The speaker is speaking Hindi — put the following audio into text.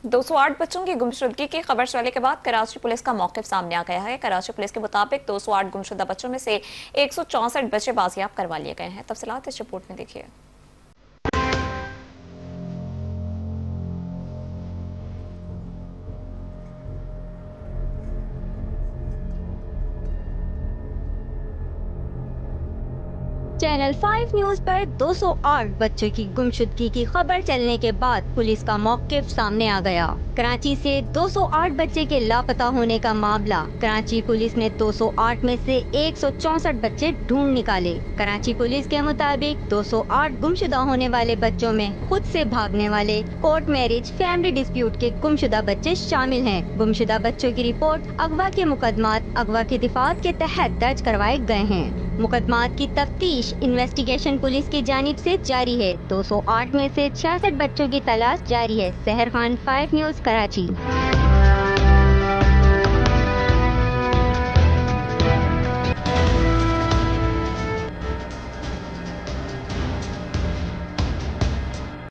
208 बच्चों की गुमशुदगी की खबर चलने के बाद कराची पुलिस का मौक़िफ़ सामने आ गया है। कराची पुलिस के मुताबिक 208 गुमशुदा बच्चों में से 164 बच्चे बाजियाब करवा लिए गए हैं। तफसीलात इस रिपोर्ट में देखिए। चैनल 5 न्यूज पर 208 बच्चों की गुमशुदगी की खबर चलने के बाद पुलिस का मौक़िफ़ सामने आ गया। कराची से 208 बच्चे के लापता होने का मामला। कराची पुलिस ने 208 में से 164 बच्चे ढूंढ निकाले। कराची पुलिस के मुताबिक 208 गुमशुदा होने वाले बच्चों में खुद से भागने वाले, कोर्ट मैरिज, फैमिली डिस्प्यूट के गुमशुदा बच्चे शामिल हैं। गुमशुदा बच्चों की रिपोर्ट अगवा के मुकदमात अगवा के दिफात के तहत दर्ज करवाए गए हैं। मुकदमात की तफ्तीश इन्वेस्टिगेशन पुलिस की जानिब से जारी है। 208 में से 66 बच्चों की तलाश जारी है। सहर खान, 5 न्यूज, कराची।